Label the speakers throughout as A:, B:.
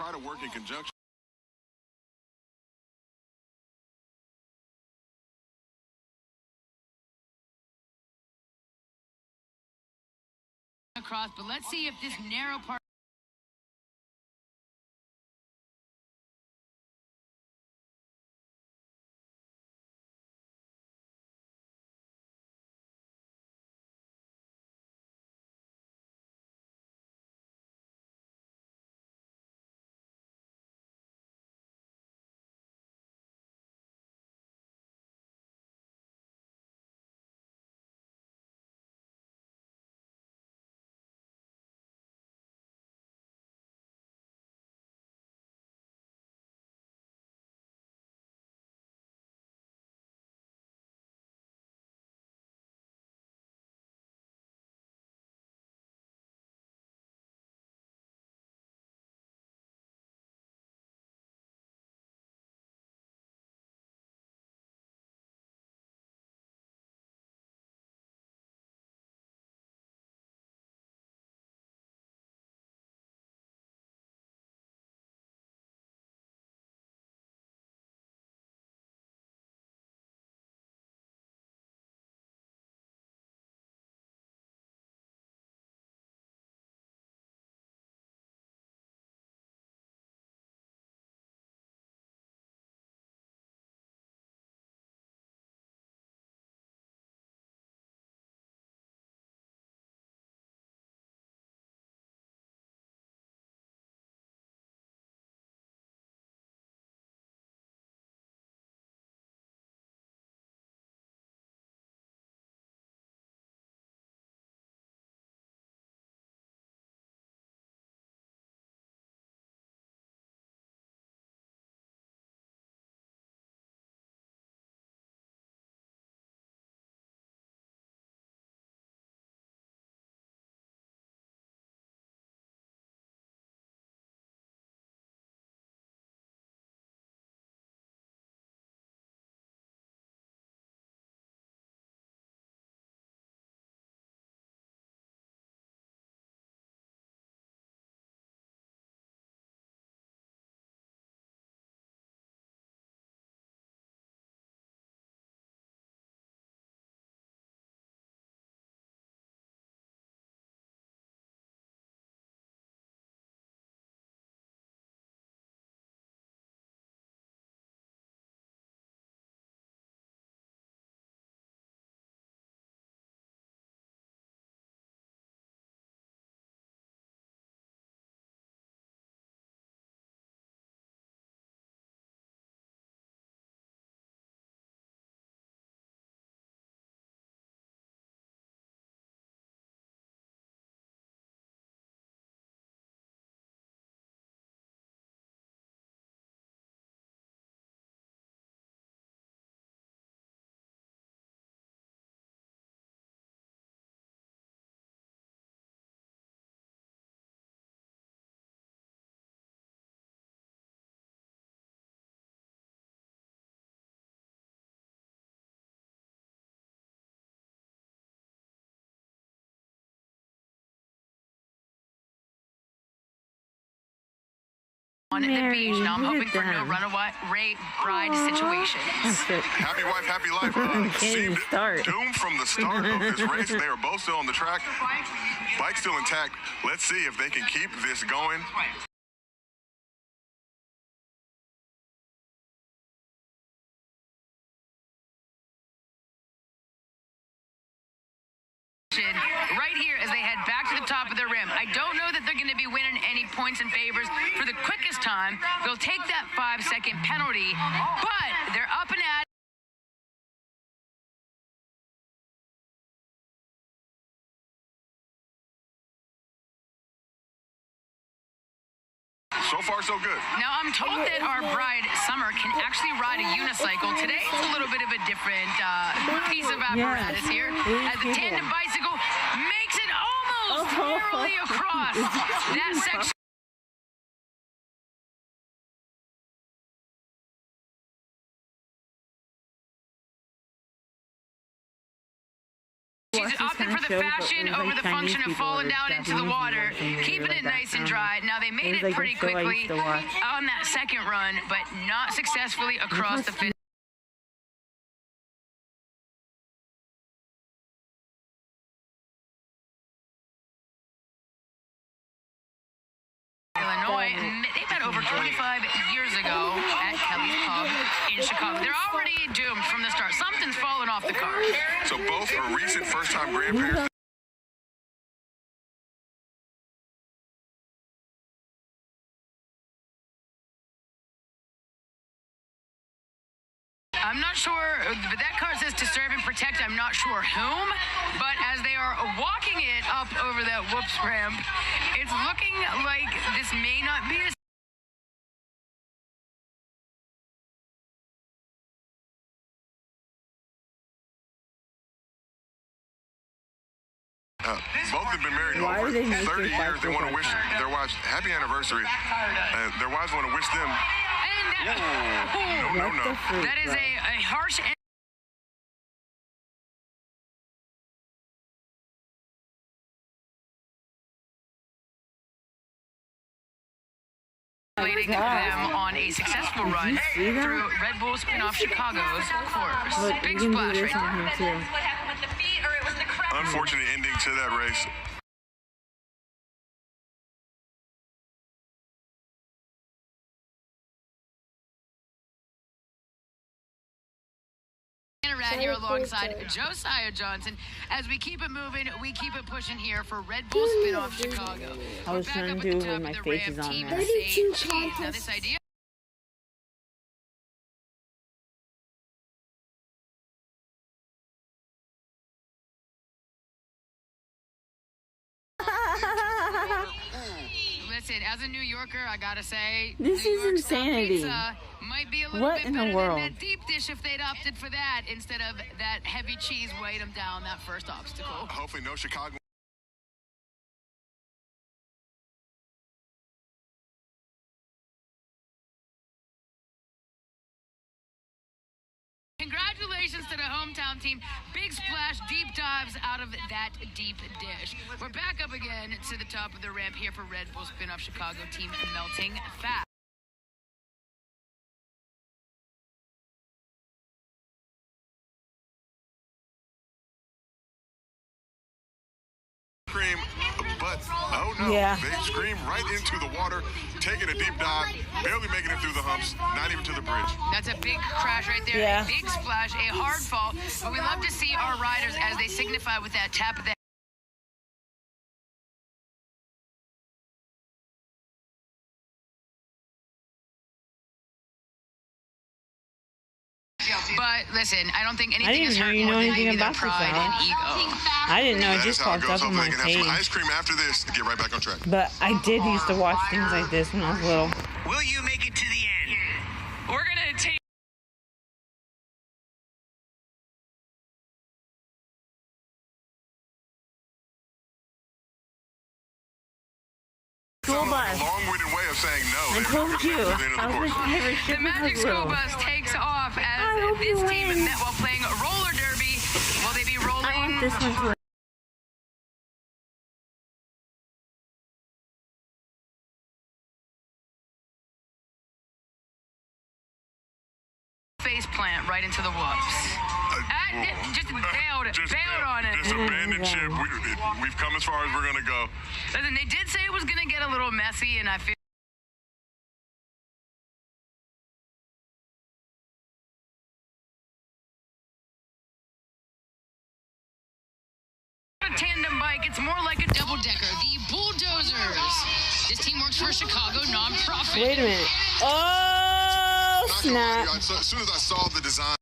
A: try to work in conjunction.
B: Across, but let's see if this narrow part on the beach. Now I'm hoping for no runaway bride situations.
A: Happy wife, happy life. Seemed doomed from the start of this race. They are both still on the track. Bike still intact. Let's see if they can keep this going.
B: Right here as they head back to the top of the rim. I don't know that they're going to be winning any points and favors for the quickest time. They'll take that 5-second penalty, but they're up and at
A: So far, so good.
B: Now, I'm told that our bride, Summer, can actually ride a unicycle. Today, it's a little bit of a different piece of apparatus here. As the tandem bicycle makes it almost barely across that section. She's opting for the fashion over the function of falling down into the water, keeping it nice and dry. Now, they made it pretty quickly on that second run, but not successfully across the finish. Illinois, they met over 25 years ago at Kelly's Pub in Chicago. They're already doomed from the start. Something's fallen off the card.
A: So both are recent first-time grandparents.
B: I'm not sure, but that card says to serve and protect. I'm not sure whom, but as they are walking it up over that whoops ramp, it's looking like this may not be a
A: both have been married over 30 years. They want to wish their wives happy anniversary. Their wives want to wish them. No.
B: That is a harsh end. Them on a successful run through Red Bull Spin-Off Chicago's course.
C: Look,
B: Big
C: you can
B: splash
C: do this
B: right
C: on
B: there.
C: here too.
A: Unfortunate ending to that race.
B: Around here alongside Josiah Johnson. As we keep it moving, we keep it pushing here for Red Bull Spin-Off Chicago.
C: I was trying to do with my faces on there.
B: Now this idea. Listen, as a New Yorker, I gotta say,
C: This is insanity.
B: Pizza might be a little
C: What
B: bit
C: in the
B: better
C: world?
B: than that deep dish if they'd opted for that instead of that heavy cheese weighed them down that first obstacle.
A: Hopefully no Chicago.
B: Congratulations to the hometown team. Big splash, deep dives out of that deep dish. We're back up again to the top of the ramp here for Red Bull Spin-Off Chicago team melting fast.
A: Cream, but oh no,
C: Yeah.
A: they scream right into the water, taking a deep dive, barely making it through the humps, not even to the bridge.
B: That's a big crash right there,
C: Yeah.
B: a big splash, a hard fall, but we love to see our riders as they signify with that tap of the But listen, I don't think anything is hurt more than maybe their pride and ego.
C: I didn't know it
A: That is
C: just
A: how it
C: popped
A: goes.
C: up on
A: Hopefully
C: my
A: they can have some
C: page.
A: ice cream after this to get right back on track.
C: But I did used to watch things like this when I was little.
D: Will you make it to the end?
B: We're gonna take
C: School
A: A
C: bus.
A: long-winded way of saying no.
C: I
A: They're
C: told
A: not
C: you.
A: gonna get to the end of
C: I
A: the
C: was
A: course.
C: my favorite
B: the
C: ship
B: Magic
C: was
B: School
C: little.
B: Bus takes off
C: I
B: as
C: hope
B: this
C: you
B: team
C: win.
B: while playing roller derby. Will they be
C: I want
B: rolling?
C: this one to
B: Face plant right into the whoops. Just bailed on it.
A: Just abandoned ship. We've come as far as we're gonna go.
B: Listen, they did say it was gonna get a little messy, and I feel. A tandem bike, it's more like a double decker. The Bulldozers. This team works for a Chicago nonprofit.
C: Wait a minute. Oh,
A: Not gonna lie
C: snap.
A: to you, as soon as I saw the design.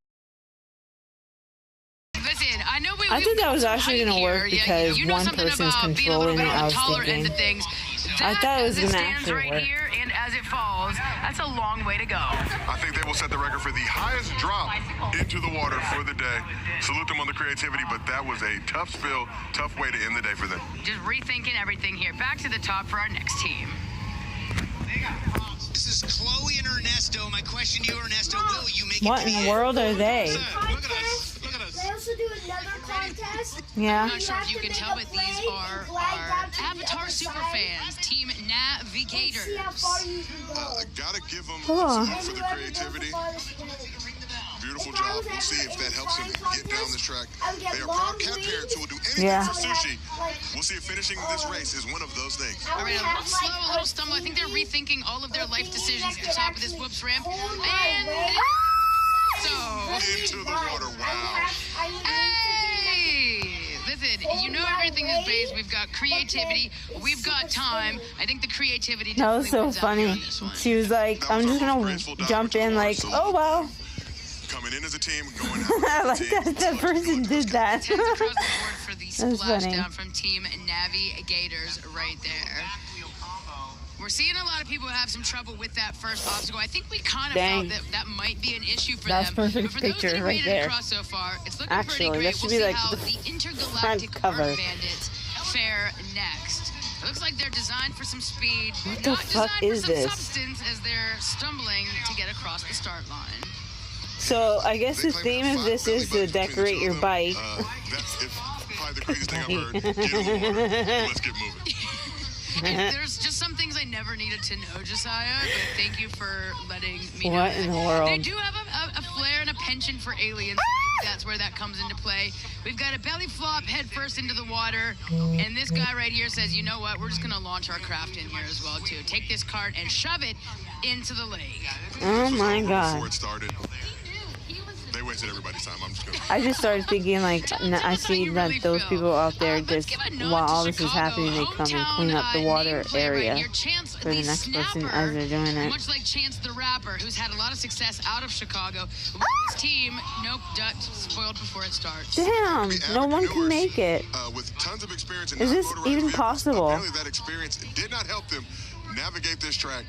B: Listen, I know we.
C: I thought that was actually
B: height
C: gonna work
B: here.
C: because
B: you know
C: one
B: something
C: person's
B: about being a little
C: controlling
B: bit
C: it,
B: on
C: I
B: the
C: was
B: taller end of
C: thinking.
B: things.
C: I thought it was
B: as
C: gonna
B: stands
C: actually
B: right
C: work.
B: here, and as it falls, that's a long way to go.
A: I think they will set the record for the highest drop into the water for the day. Salute them on the creativity, but that was a tough spill, tough way to end the day for them.
B: Just rethinking everything here. Back to the top for our next team.
D: This is Chloe and Ernesto. My question to you, Ernesto, will you make
C: What
D: it to
C: in
D: the
C: the world are they?
D: end? Look at us. Look at us.
E: They also do another card
C: Yeah.
B: I'm not sure if you can tell, but these are our Avatar super fans, Team Navigators.
A: Gotta give them
C: Cool.
A: for the creativity. Beautiful job. We'll see if that helps them get down this track. They are proud cat parents who will do anything for sushi. We'll see if finishing this race is one of those things.
B: All right, a little slow, a little stumble. I think they're rethinking all of their life decisions at the top of this whoops ramp. And so...
A: Into the water, wow.
B: Hey! Listen, you know everything is based. We've got creativity. We've got time. I think the creativity
C: That was so
B: wins out here
C: funny.
B: on this one.
C: She was like, I'm just gonna jump in like, oh well.
A: Coming in as a team, going
C: I
A: out
C: like that that person did that.
B: Tens across the board for the
C: That was funny.
B: splashdown from Team Navigators right there. We're seeing a lot of people have some trouble with that first obstacle. I think we kind of
C: Dang.
B: felt that might be an issue for
C: That's
B: them.
C: perfect
B: But for those
C: picture
B: that have
C: right
B: made
C: there.
B: it across so far, it's looking
C: Actually,
B: pretty
C: that
B: great.
C: should
B: We'll
C: be
B: see
C: like
B: how
C: the
B: the
C: front
B: intergalactic
C: cover.
B: Art Bandits fare next. It looks like they're designed for some speed,
C: What the
B: not
C: fuck
B: designed
C: is
B: for some
C: this?
B: substance as they're stumbling to get across the start line.
C: So I guess the theme of this is to decorate your bike.
A: That's probably the craziest thing I've heard. Get in the water. Let's get moving.
B: And there's just some things I never needed to know, Josiah, but thank you for letting me know.
C: What in the world?
B: They do have a flair and a penchant for aliens, so maybe that's where that comes into play. We've got a belly flop head first into the water, and this guy right here says, you know what, we're just going to launch our craft in here as well, too. Take this cart and shove it into the lake.
C: Oh my
A: Before
C: god.
A: it started, they wasted everybody's time. I'm just gonna.
C: I just started thinking like, I see that those people out there just, while all this is happening, they come and clean up the water area for the next person as they're doing it.
B: Much like Chance the Rapper, who's had a lot of success out of Chicago. With his team, nope, spoiled before it starts.
C: Damn, no one can make it.
A: With tons of experience in
C: Is this
A: non-motorized
C: even
A: vehicles,
C: possible?
A: Apparently that experience did not help them navigate this track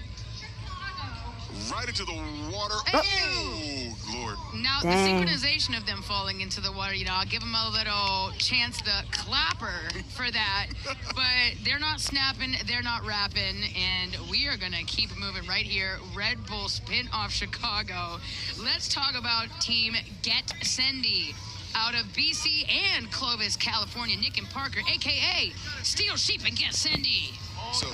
A: right into the water. Oh, Lord.
B: Now,
C: Dang.
B: the synchronization of them falling into the water, you know, I'll give them a little Chance the Clapper for that. But they're not snapping, they're not rapping, and we are going to keep moving right here. Red Bull spin-off Chicago. Let's talk about Team Get Sendy. Out of BC and Clovis, California, Nick and Parker, a.k.a. Steel Sheep and Get Sendy.
A: So,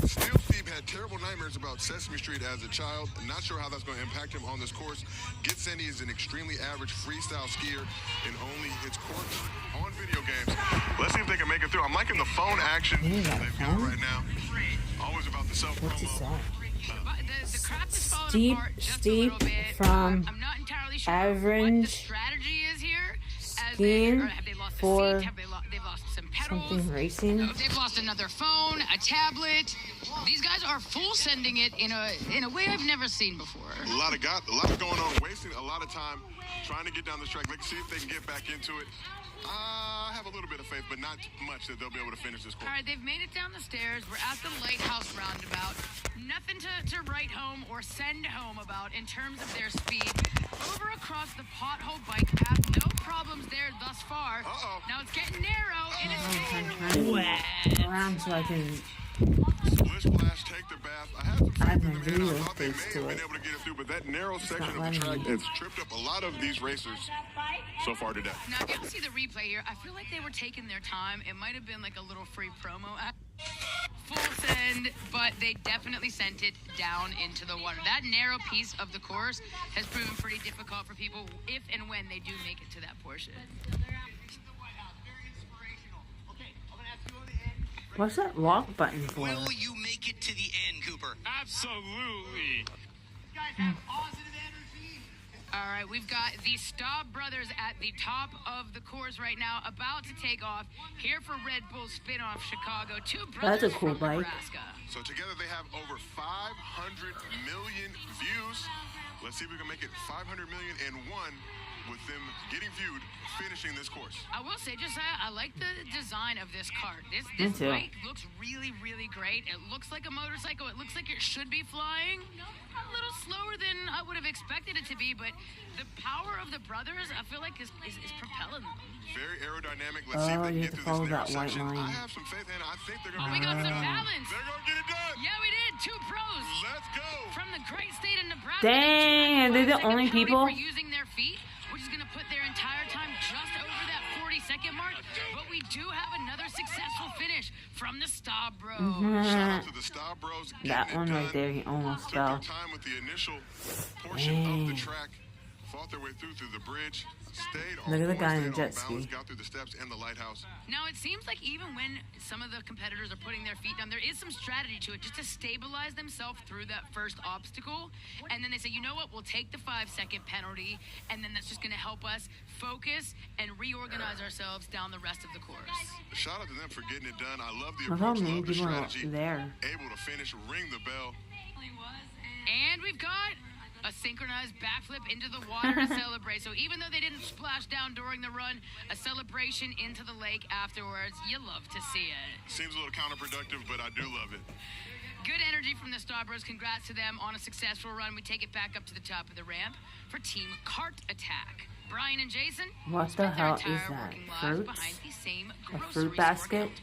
A: Steel Steve had terrible nightmares about Sesame Street as a child. Not sure how that's going to impact him on this course. Get Sandy is an extremely average freestyle skier and only hits courts on video games. Let's see if they can make it through. I'm liking the phone action they've got right now. Always about the self-promo.
B: The craft is falling
C: Steep,
B: apart just a
C: steep
B: little bit.
C: from
B: I'm not entirely sure what the
C: average
B: strategy is here. As
C: skiing
B: or have they lost
C: for
B: the seat? They've lost some pedals.
C: something racing.
B: They've lost another phone, a tablet. These guys are full sending it in a way I've never seen before.
A: A lot going on, wasting a lot of time trying to get down this track. Let's see if they can get back into it. I have a little bit of faith, but not much that they'll be able to finish this course.
B: All right, they've made it down the stairs. We're at the Lighthouse Roundabout. Nothing to write home or send home about in terms of their speed. Over across the pothole bike path, no problems there thus far.
A: Uh-oh.
B: Now it's getting narrow, and it's getting
C: Wet. Around so I can.
A: Splish splash, take the bath. I have some faith
C: Add
A: in
C: my
A: them, and I
C: real
A: thought they may
C: face
A: have
C: to
A: been
C: it.
A: able to get it through, but that narrow section of the
C: letting
A: track
C: me.
A: has tripped up a lot of these racers so far today.
B: Now, if you see the replay here, I feel like they were taking their time. It might have been like a little free promo. Full send, but they definitely sent it down into the water. That narrow piece of the course has proven pretty difficult for people if and when they do make it to that portion.
C: What's that lock button for?
D: Will you make it to the end, Cooper?
E: Absolutely.
B: All right, we've got the Staub brothers at the top of the course right now, about to take off here for Red Bull Spin-Off Chicago. Two brothers
C: That's a cool
B: from
C: bike.
B: Nebraska.
A: So together they have over 500 million views. Let's see if we can make it 500 million and one with them getting viewed, finishing this course.
B: I will say, Josiah, I like the design of this cart. This
C: Me too.
B: bike looks really, really great. It looks like a motorcycle. It looks like it should be flying. A little slower than I would have expected it to be, but the power of the brothers, I feel like, is propelling them.
A: Very aerodynamic. Let's see if
C: Oh,
A: they
C: you have
A: can get
C: to
A: through
C: follow
A: this narrow
C: that white
A: section.
C: line.
A: I have some faith, and I think they're going to
B: We got some balance.
A: They're going to get it done.
B: Yeah, we did. Two pros.
A: Let's go.
B: From the great state of Nebraska.
C: Dang, they're the only people?
B: For using their feet, which is going to put their entire time just over that 40-second mark. do have another successful finish from the Star Bros.
A: Shout out to the Star Bros.
C: That one right there, he almost
A: Took their
C: fell.
A: time with the initial portion of the track, fought their way through the bridge, stayed on
C: Look at the
A: course,
C: guy in
A: stayed
C: the
A: on
C: jet
A: balance,
C: ski.
A: got through the steps and the lighthouse.
B: Now, it seems like even when some of the competitors are putting their feet down, there is some strategy to it just to stabilize themselves through that first obstacle. And then they say, you know what, we'll take the 5-second penalty, and then that's just going to help us focus and reorganize ourselves down the rest of the course.
A: Shout out to them for getting it done. I love the
C: Look how
A: approach,
C: many
A: love the
C: people are
A: strategy.
C: there.
A: Able to finish, ring the bell.
B: And we've got a synchronized backflip into the water to celebrate. So even though they didn't splash down during the run, a celebration into the lake afterwards. You love to see it.
A: Seems a little counterproductive, but I do love it.
B: Good energy from the Star Bros. Congrats to them on a successful run. We take it back up to the top of the ramp for Team Cart Attack. Brian and Jason
C: What the
B: spent their
C: hell is
B: entire
C: that?
B: working lives
C: Fruit?
B: behind the same
C: A
B: grocery
C: fruit
B: store
C: basket?
B: counter.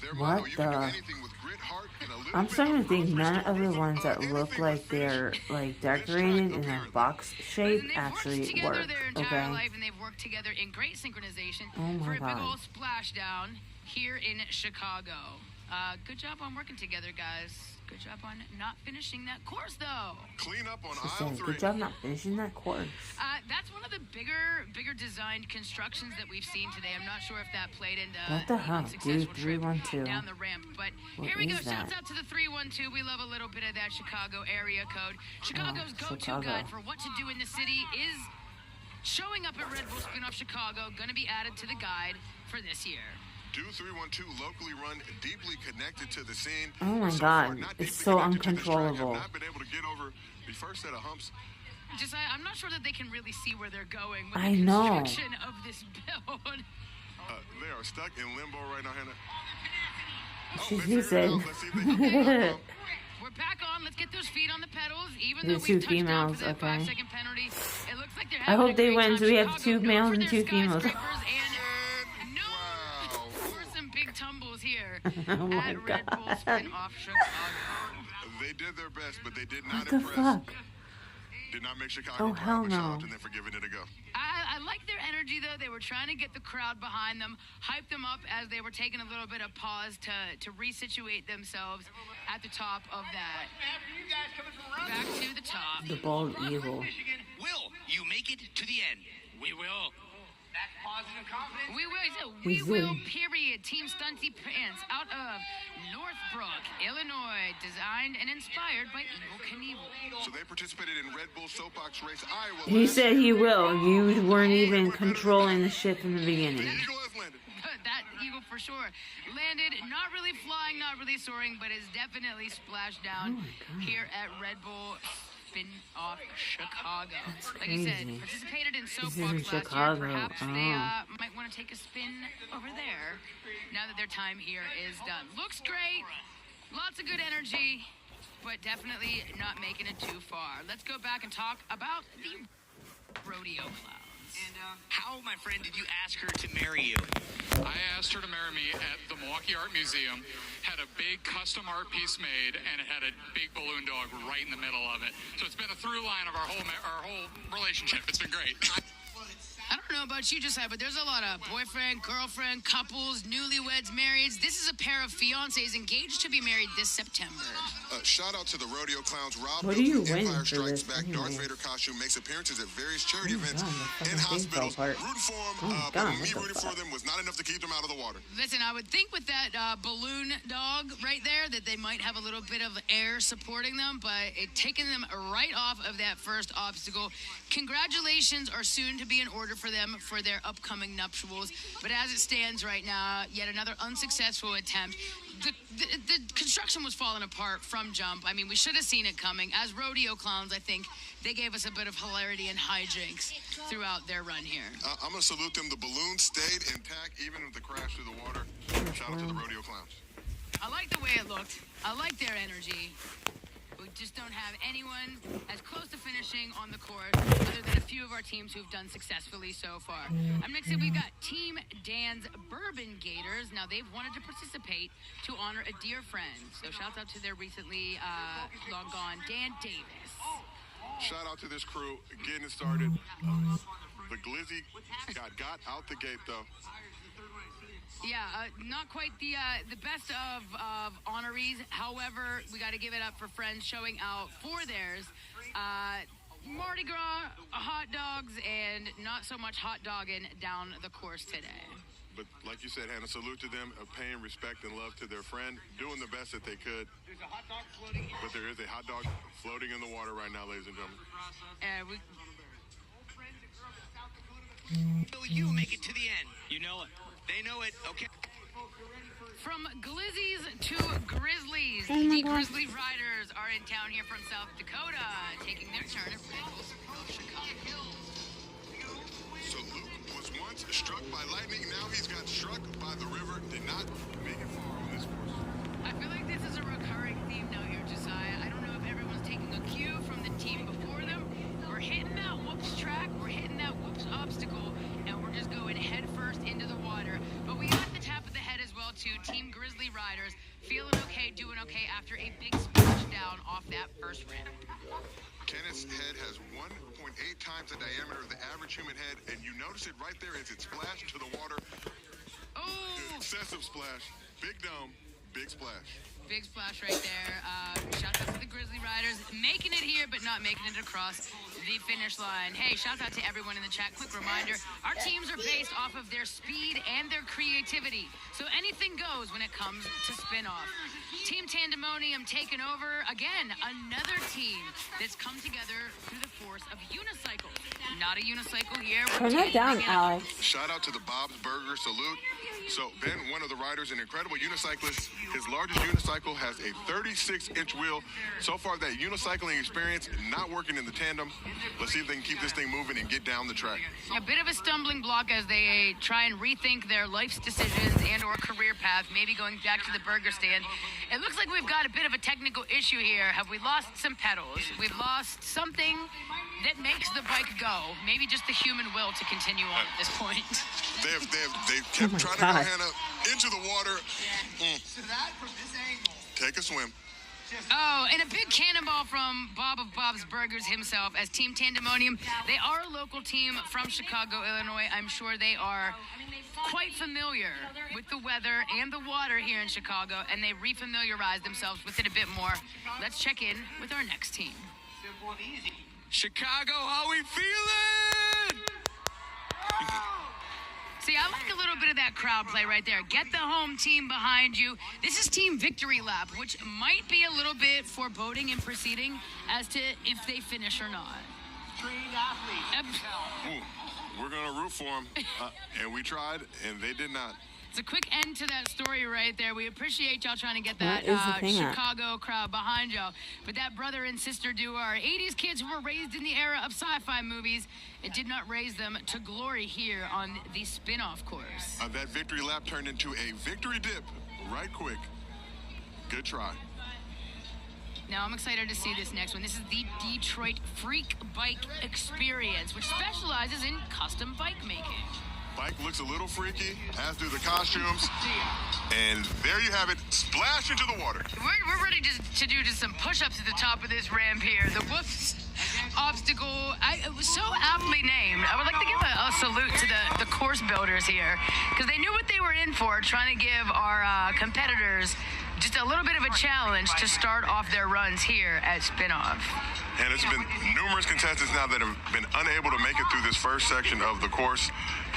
A: Their
C: What
A: motto, you can do
C: the-
A: anything with grit, heart, and a little
C: I'm
A: bit
C: starting
A: of
C: to think
A: grocery
C: none
A: store
C: of the
A: rhythm.
C: ones that look
A: Anything
C: like
A: with
C: they're
A: finish.
C: like decorated in a box shape
B: Listen, they've
C: actually
B: worked together
C: work.
B: their entire
C: Okay.
B: life, and they've worked together in great synchronization
C: Oh my
B: for a big
C: God.
B: old splashdown here in Chicago. Good job on working together, guys. Good job on not finishing that course, though.
A: Clean up on
C: She
A: aisle
C: said,
A: 3.
C: good job not finishing that course.
B: That's one of the bigger designed constructions that we've seen today. I'm not sure if that played into
C: What the hell,
B: unsuccessful
C: dude?
B: trip
C: 312.
B: down the ramp. But
C: What
B: here we go.
C: is that?
B: Shouts out to the 312. We love a little bit of that Chicago area code. Chicago's go-to
C: Chicago.
B: guide for what to do in the city is showing up at Red Bull Spin-Off Chicago. Going to be added to the guide for this year.
A: Do 312 locally run, deeply connected to the scene.
C: Oh my
A: So far,
C: God,
A: not
C: it's
A: deeply
C: so
A: connected to this track,
C: uncontrollable.
A: Have not been able to get over the first set of humps.
B: Just, I'm not sure that they can really see where they're going with
C: I
B: the
C: know.
B: construction of this build.
A: They are stuck in limbo right now, Hannah.
C: She
A: they figured it
C: said-
A: out. Let's see if they can get it out.
B: We're back on. Let's get those feet on the pedals. Even
C: The
B: though
C: two
B: we've touched down
C: females,
B: for that
C: okay.
B: 5-second penalty, it looks like they're
C: I
B: having
C: hope
B: a
C: they
B: great
C: win,
B: time.
C: so we have
B: Chicago
C: two
B: known
C: males
B: for
C: and
B: their
C: two females.
B: skyscrapers and no,
A: Wow.
B: for some big tumbles here
C: Oh my
B: at Red Bull
C: God.
B: Spin-Off Chicago.
A: They did their best, but they did
C: What
A: not
C: the
A: impress.
C: fuck?
A: Did not make Chicago
C: Oh,
A: proud,
C: hell
A: but shout
C: no.
A: out to them for giving it a go.
B: I like their energy, though. They were trying to get the crowd behind them, hype them up as they were taking a little bit of pause to resituate themselves at the top of that. Back to the top.
C: The bald eagle.
D: Will you make it to the end?
E: We will.
B: We will,
C: We will.
B: period. Team Stunty Pants out of Northbrook, Illinois, designed and inspired by Evel Knievel.
A: So they participated in Red Bull Soapbox Race Iowa.
C: He
A: last
C: said
A: year.
C: he will. You weren't even controlling the ship in the beginning.
A: The Eagle has landed.
B: That eagle for sure landed, not really flying, not really soaring, but is definitely splashed down here at Red Bull Spin-Off Chicago. Like you said,
C: crazy.
B: participated in
C: is
B: Soapbox
C: in
B: last
C: Chicago.
B: year. Perhaps they
C: Oh.
B: might want to take a spin over there now that their time here is done. Looks great, lots of good energy, but definitely not making it too far. Let's go back and talk about the rodeo clowns.
D: How, my friend, did you ask her to marry you?
E: I asked her to marry me at the Milwaukee Art Museum, had a big custom art piece made, and it had a big balloon dog right in the middle of it. So it's been a through line of our whole relationship. It's been great.
B: I don't know about you, Josiah, but there's a lot of boyfriend, girlfriend, couples, newlyweds, marrieds. This is a pair of fiancés engaged to be married this September.
A: Shout out to the rodeo clowns. Rob
C: What do you
A: built the
C: win
A: Empire
C: for
A: Strikes
C: this
A: Back Darth
C: anyway?
A: Vader costume, makes appearances at various charity
C: Oh my
A: events
C: God, the
A: and
C: fucking thing fell
A: hospitals.
C: apart.
A: Rooting for them,
C: Oh my
A: but
C: God,
A: me
C: what the
A: rooting for
C: fuck?
A: them was not enough to keep them out of the water.
B: Listen, I would think with that balloon dog right there that they might have a little bit of air supporting them, but it taking them right off of that first obstacle. Congratulations are soon to be in order for them for their upcoming nuptials. But as it stands right now, yet another unsuccessful attempt. The construction was falling apart from jump. I mean, we should have seen it coming. As rodeo clowns, I think they gave us a bit of hilarity and hijinks throughout their run here.
A: I'm going to salute them. The balloon stayed intact even with the crash through the water. Shout out to the rodeo clowns.
B: I like the way it looked. I like their energy. We just don't have anyone as close to finishing on the court other than a few of our teams who've done successfully so far. Next up, we've got Team Dan's Bourbon Gators. Now, they've wanted to participate to honor a dear friend. So shouts out to their recently long gone Dan Davis.
A: Shout out to this crew getting it started. The Glizzy got out the gate, though.
B: Yeah, not quite the best of honorees. However, we got to give it up for friends showing out for theirs. Mardi Gras, hot dogs, and not so much hot dogging down the course today.
A: But like you said, Hannah, salute to them of paying respect and love to their friend, doing the best that they could.
D: There's a hot dog floating in.
A: But there is a hot dog floating in the water right now, ladies and gentlemen.
D: Will you make it to the end? You know it. They know it. Okay.
B: From Glizzies to Grizzlies, the Grizzly Riders are in town here from South Dakota, taking their turn at Ridges of Chicago.
A: So Luke was once struck by lightning, now he's got struck by the river, did not make it far on this course.
B: I feel like this is a recurring theme now here, Josiah. I don't know if everyone's taking a cue from the team before them. We're hitting that whoops track, we're hitting that whoops obstacle, and we're just going head first into the water. But we got the tap of the head as well, too. Team Grizzly Riders feeling okay, doing okay after a big splashdown off that first ramp.
A: Kenneth's head has 1.8 times the diameter of the average human head, and you notice it right there as it splashed to the water.
B: Oh!
A: Excessive splash, big dome, big splash.
B: Big splash right there. Shout out to the Grizzly Riders making it here, but not making it across the finish line. Hey, shout out to everyone in the chat. Quick reminder, our teams are based off of their speed and their creativity. So anything goes when it comes to spin-off. Team Tandemonium taking over. Again, another team that's come together through the force of unicycles. Not a unicycle here.
C: Turn that down, Alex.
A: Shout out to the Bob's Burger salute. So Ben, one of the riders, an incredible unicyclist. His largest unicycle has a 36-inch wheel. So far, that unicycling experience not working in the tandem. Let's see if they can keep this thing moving and get down the track.
B: A bit of a stumbling block as they try and rethink their life's decisions and or career path, maybe going back to the burger stand. It looks like we've got a bit of a technical issue here. Have we lost some pedals? We've lost something that makes the bike go. Maybe just the human will to continue on at this point.
A: They've kept trying to go, Hannah, into the water.
D: So that from this angle.
A: Take a swim.
B: Oh, and a big cannonball from Bob of Bob's Burgers himself as Team Tandemonium. They are a local team from Chicago, Illinois. I'm sure they are quite familiar with the weather and the water here in Chicago, and they refamiliarized themselves with it a bit more. Let's check in with our next team.
D: Simple and easy.
E: Chicago, how we feeling?
B: See, I like a little bit of that crowd play right there. Get the home team behind you. This is Team Victory Lap, which might be a little bit foreboding and proceeding as to if they finish or not.
D: Trained athletes.
A: We're going to root for them. And we tried, and they did not.
B: It's a quick end to that story right there. We appreciate y'all trying to get
C: What
B: that
C: is the thing at?
B: Chicago crowd behind y'all. But that brother and sister duo are 80s kids who were raised in the era of sci-fi movies. It did not raise them to glory here on the spin-off course.
A: That victory lap turned into a victory dip right quick. Good try.
B: Now I'm excited to see this next one. This is the Detroit Freak Bike Experience, which specializes in custom bike making.
A: Bike looks a little freaky, as do the costumes. And there you have it, splash into the water.
B: We're ready to do just some push-ups at the top of this ramp here. The whoops obstacle, it was so aptly named. I would like to give a salute to the course builders here, because they knew what they were in for, trying to give our competitors just a little bit of a challenge to start off their runs here at Spinoff.
A: And there's been numerous contestants now that have been unable to make it through this first section of the course.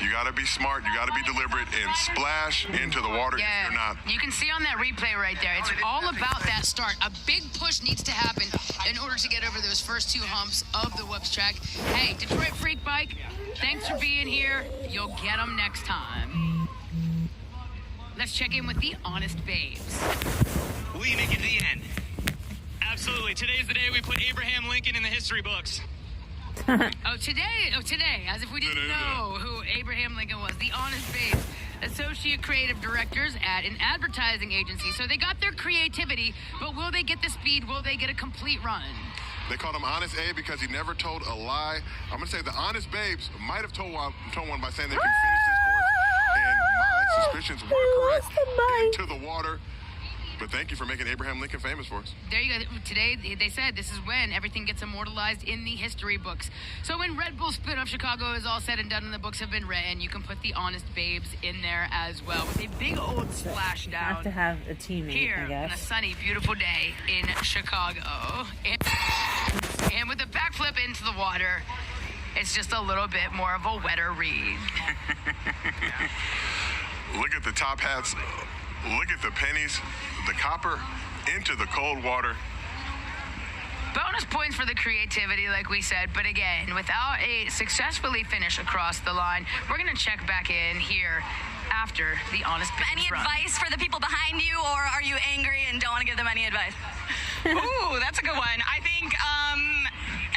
A: You gotta be smart, you gotta be deliberate, and splash into the water if you're not.
B: You can see on that replay right there, it's all about that start. A big push needs to happen in order to get over those first two humps of the whoops track. Hey, Detroit Freak Bike, thanks for being here. You'll get them next time. Let's check in with the Honest Babes.
D: Will you make it to the end? Absolutely. Today's the day we put Abraham Lincoln in the history books.
B: Today, as if we didn't know who Abraham Lincoln was. The Honest Babes, associate creative directors at an advertising agency. So they got their creativity, but will they get the speed? Will they get a complete run?
A: They called him Honest Abe because he never told a lie. I'm gonna say the Honest Babes might have told one by saying they can finish this course, and my suspicions were correct. Into the water. But thank you for making Abraham Lincoln famous for us.
B: There you go. Today, they said this is when everything gets immortalized in the history books. So when Red Bull Spin of Chicago is all said and done and the books have been written, you can put the Honest Babes in there as well with a big old splashdown.
C: Have to have a teammate,
B: here
C: I
B: on a
C: guess.
B: sunny, beautiful day in Chicago. And with a backflip into the water, it's just a little bit more of a wetter read.
A: Look at the top hats. Look at the pennies. The copper into the cold water.
B: Bonus points for the creativity, like we said, but again, without a successfully finish across the line, we're going to check back in here after the Honest Babes
F: Any
B: run.
F: advice for the people behind you, or are you angry and don't want to give them any advice?
G: Ooh, that's a good one. I think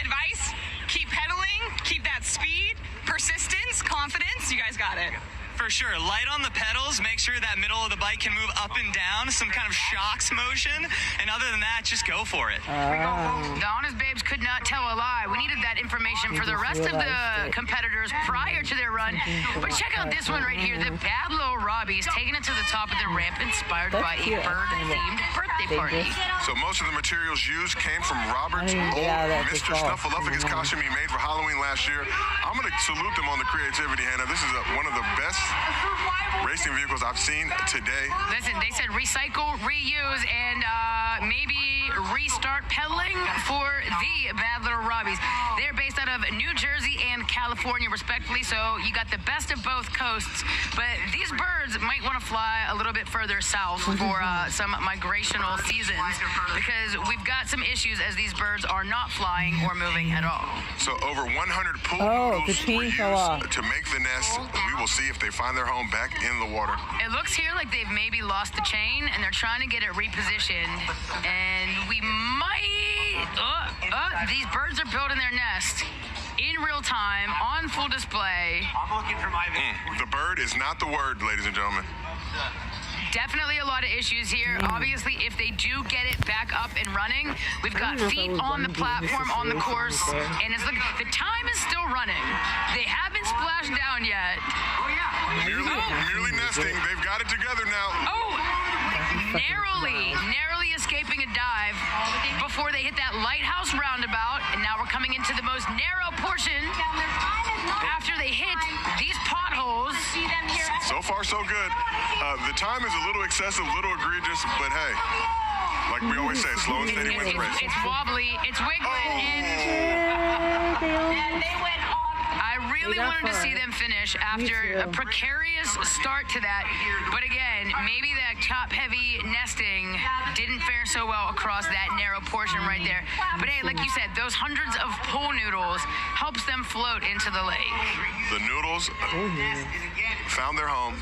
G: advice, keep pedaling, keep that speed, persistence, confidence. You guys got it.
D: For sure, light on the pedals, make sure that middle of the bike can move up and down, some kind of shocks motion, and other than that, just go for it.
B: The Honest Babes could not tell a lie. We needed that information for the rest of the competitors prior to their run. But check out this one right here, the Bad Little Robbies taking it to the top of the ramp, inspired by a bird-themed birthday party.
A: So most of the materials used came from Robert's
C: I didn't get out of
A: old
C: that
A: Mr.
C: before.
A: Snuffleupagus costume he made for Halloween last year. I'm going to salute them on the creativity, Hannah. This is one of the best racing vehicles I've seen today.
B: Listen, they said recycle, reuse, and maybe restart pedaling for the Bad Little Robbies. They're based out of New Jersey and California, respectively, so you got the best of both coasts. But these birds might want to fly a little bit further south for some migrational seasons, because we've got some issues as these birds are not flying or moving at all.
A: So over 100 pool
C: Oh, the
A: noodles
C: chain
A: were
C: fell off.
A: used to make the nest. We will see if they find their home back in the water.
B: It looks here like they've maybe lost the chain and they're trying to get it repositioned. And we might... these birds are building their nest in real time, on full display.
D: I'm looking for my
A: The bird is not the word, ladies and gentlemen.
B: Definitely a lot of issues here. Obviously, if they do get it back up and running, we've got
C: don't know if
B: feet
C: I would
B: on the
C: wanna be in this
B: platform, on the course,
C: situation there.
B: and it's looking, the time is still running. They haven't splashed down yet.
A: Merely nesting. They've got it together now.
B: Oh, narrowly escaping a dive before they hit that lighthouse roundabout, and now we're coming into the most narrow portion after they hit these potholes.
A: So far, so good. The time is a little excessive, little egregious, but hey, like we always say, slow and steady wins the race.
B: It's wobbly, it's wiggling, and I really
C: got
B: wanted to
C: far.
B: see them finish after a
C: too.
B: precarious start to that. But again, maybe that top-heavy nesting didn't fare so well across that narrow portion right there. But hey, like you said, those hundreds of pool noodles helps them float into the lake.
A: The noodles found their home,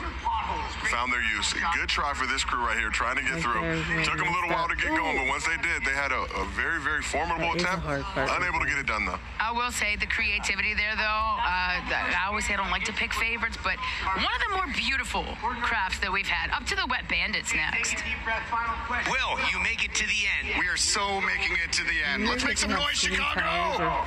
A: found their use. Good try for this crew right here, trying to get through. Took them a little while to get going, but once they did, they had a very, very formidable
C: That is a
A: attempt.
C: hard part.
A: Unable to get it done, though.
B: I will say the creativity there, though. I always say I don't like to pick favorites, but one of the more beautiful crafts that we've had. Up to the Wet Bandits next.
D: Will you make it to the end?
A: We are so making it to the end. Let's make some noise, Chicago!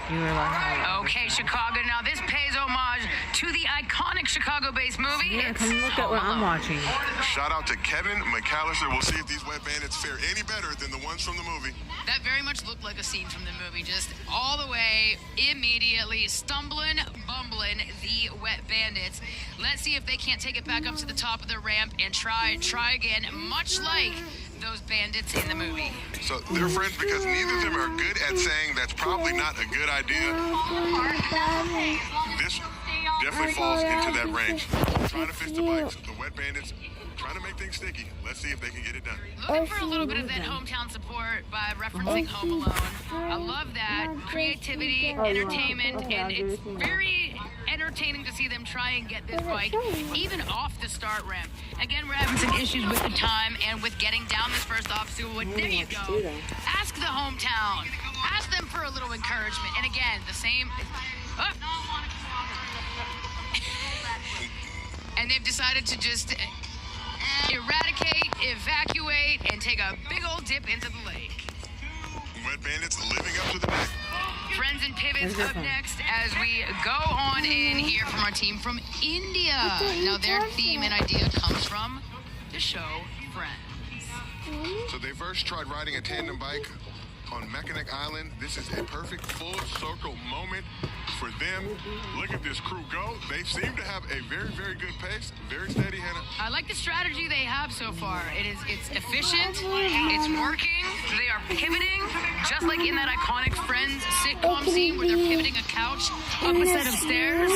B: Okay, Chicago. Now this pays homage to the iconic Chicago-based movie.
C: Yeah,
B: It's
C: come look at what I'm
B: Home Alone.
C: watching.
A: Shout out to Kevin McAllister. We'll see if these Wet Bandits fare any better than the ones from the movie.
B: That very much looked like a scene from the movie, just all the way, immediately, stumbling, bumbling, the Wet Bandits. Let's see if they can't take it back up to the top of the ramp and try again, much like those bandits in the movie.
A: So they're friends because neither of them are good at saying that's probably not a good idea. This definitely falls into that range. Trying to fix the bikes, the Wet Bandits trying to make things sticky. Let's see if they can get it done.
B: Looking for a little bit of that hometown support by referencing Home Alone. I love that. Creativity, entertainment, and it's very entertaining to see them try and get this bike even off the start ramp. Again, we're having some issues with the time and with getting down this first obstacle. And there you go. Ask the hometown. Ask them for a little encouragement. And again, the same... Oh. And they've decided to just eradicate, evacuate, and take a big old dip into the lake.
A: Wet Bandits living up to the name.
B: Friends and Pivots up next as we go on in here from our team from India. Now their theme and idea comes from the show Friends.
A: So they first tried riding a tandem bike on Mackinac Island. This is a perfect full circle moment for them. Look at this crew go. They seem to have a very, very good pace. Very steady, Hannah.
B: I like the strategy they have so far. It's efficient, it's working, they are pivoting, just like in that iconic Friends sitcom scene where they're pivoting a couch up a set of stairs.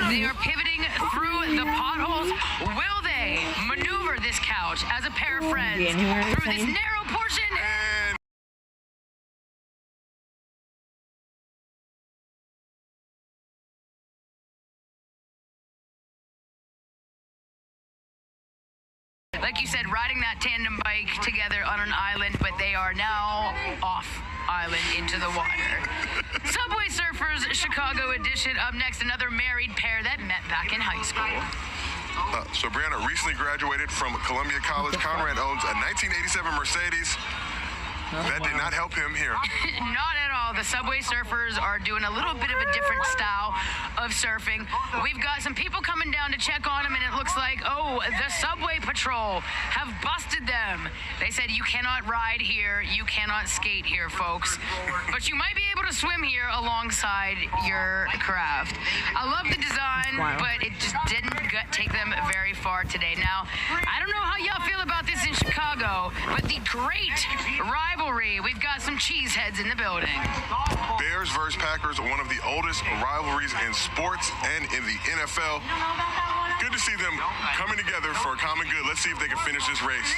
B: They are pivoting through the potholes. Will they maneuver this couch as a pair of friends through this narrow portion?
A: And
B: like you said, riding that tandem bike together on an island, but they are now off island into the water. Subway Surfers Chicago edition. Up next, another married pair that met back in high school.
A: so Brianna recently graduated from Columbia College. Conrad owns a 1987 Mercedes. That did not help him here.
B: Not at all. The Subway Surfers are doing a little bit of a different style of surfing. We've got some people coming down to check on them, and it looks like, oh, the Subway Patrol have busted them. They said you cannot ride here, you cannot skate here, folks. But you might be able to swim here alongside your craft. I love the design, but it just didn't take them very far today. Now, I don't know how y'all feel about this in Chicago, but the great rivalry. We've got some cheeseheads in the building.
A: Bears versus Packers, one of the oldest rivalries in sports and in the NFL. Good to see them coming together for a common good. Let's see if they can finish this race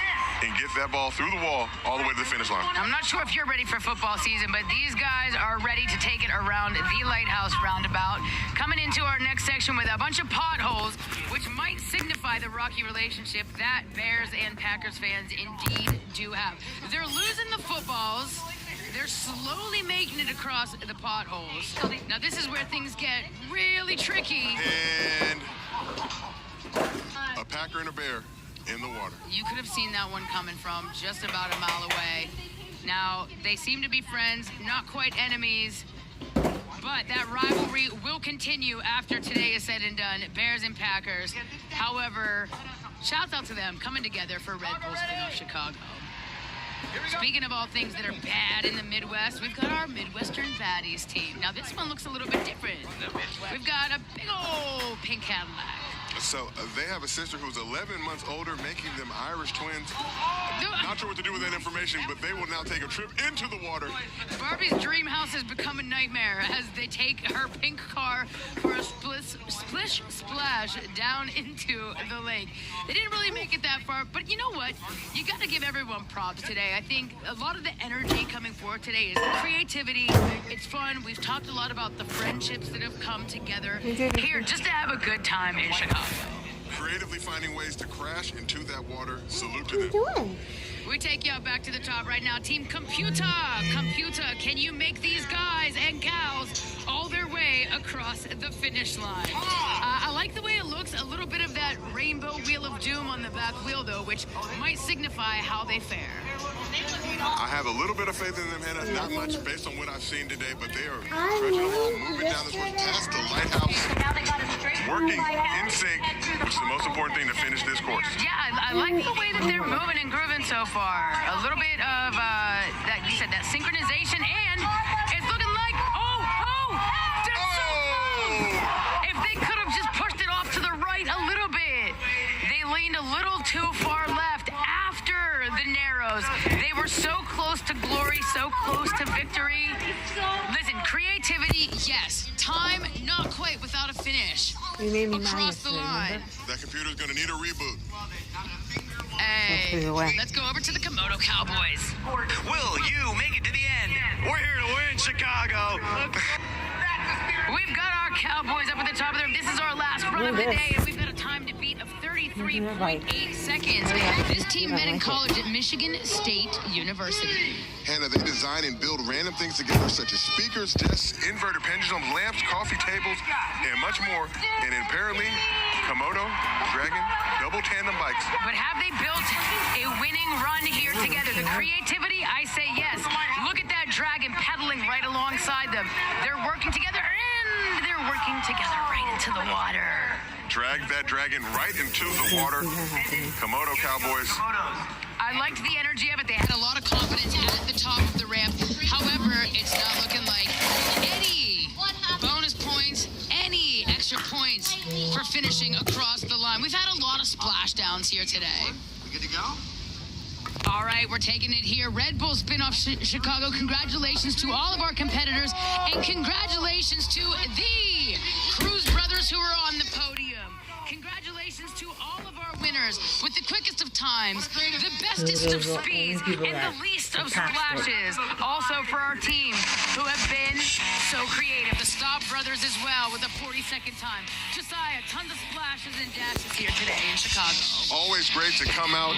A: and get that ball through the wall all the way to the finish line.
B: I'm not sure if you're ready for football season, but these guys are ready to take it around the Lighthouse roundabout. Coming into our next section with a bunch of potholes, which might signify the rocky relationship that Bears and Packers fans indeed do have. They're losing the footballs. They're slowly making it across the potholes. Now this is where things get really tricky.
A: And a Packer and a Bear in the water.
B: You could have seen that one coming from just about a mile away. Now, they seem to be friends, not quite enemies, but that rivalry will continue after today is said and done, Bears and Packers. However, shouts out to them coming together for Red Bull Spin-off Chicago. Speaking of all things that are bad in the Midwest, we've got our Midwestern Baddies team. Now, this one looks a little bit different. We've got a big old pink Cadillac.
A: So they have a sister who's 11 months older, making them Irish twins. Not sure what to do with that information, but they will now take a trip into the water.
B: Barbie's dream house has become a nightmare as they take her pink car for a splish splash down into the lake. They didn't really make it that far, but you know what? You got to give everyone props today. I think a lot of the energy coming forward today is creativity. It's fun. We've talked a lot about the friendships that have come together here just to have a good time in Chicago.
A: Creatively finding ways to crash into that water. Salute to them.
B: We take you out back to the top right now. Team Computer, can you make these guys and gals all their way across the finish line? I like the way it looks. A little bit of that rainbow wheel of doom on the back wheel, though, which might signify how they fare.
A: I have a little bit of faith in them, Hannah. Not much based on what I've seen today, but they are trudging along, moving down this road past the lighthouse, working in sync, which is the most important thing to finish this course.
B: Yeah, I like the way that they're moving and grooving so far. A little bit of that, you said, that synchronization, and it's looking like, they're so close. If they could have just pushed it off to the right a little bit, they leaned a little too far left after the Narrows. They were so close to glory, so close to victory. Listen, creativity, yes. Time, not quite without a finish. Across the line.
A: That computer's gonna need a reboot.
B: Hey, let's go over to the Komodo Cowboys.
D: Will you make it to the end? We're here to win, Chicago.
B: We've got our Cowboys up at the top of there. This is our last run of the day, and we've got a time defeat of 33.8 seconds. This team met in college at Michigan State University.
A: Hannah, they design and build random things together, such as speakers, desks, inverted pendulums, lamps, coffee tables, and much more. And apparently, Komodo, Dragon, double tandem bikes.
B: But have they built a winning run here together? The creativity, I say yes. Look at that Dragon pedaling right alongside them. They're working together, and they're working together right into the water.
A: Drag that dragon right into the water. Komodo Cowboys.
B: I I liked the energy of it. They had a lot of confidence at the top of the ramp. However, it's not looking like any bonus points, any extra points for finishing across the line. We've had a lot of splashdowns here today.
H: We good to go?
B: All right, we're taking it here. Red Bull Spin-Off Chicago. Congratulations to all of our competitors, and congratulations to the Cruz brothers who are on the podium. Congratulations to all of our winners with the quickest of times, the bestest of speeds, and the least of splashes. Also for our team who have been so creative. The Stop brothers as well with a 40-second time. Josiah, tons of splashes and dashes here today in Chicago.
A: Always great to come out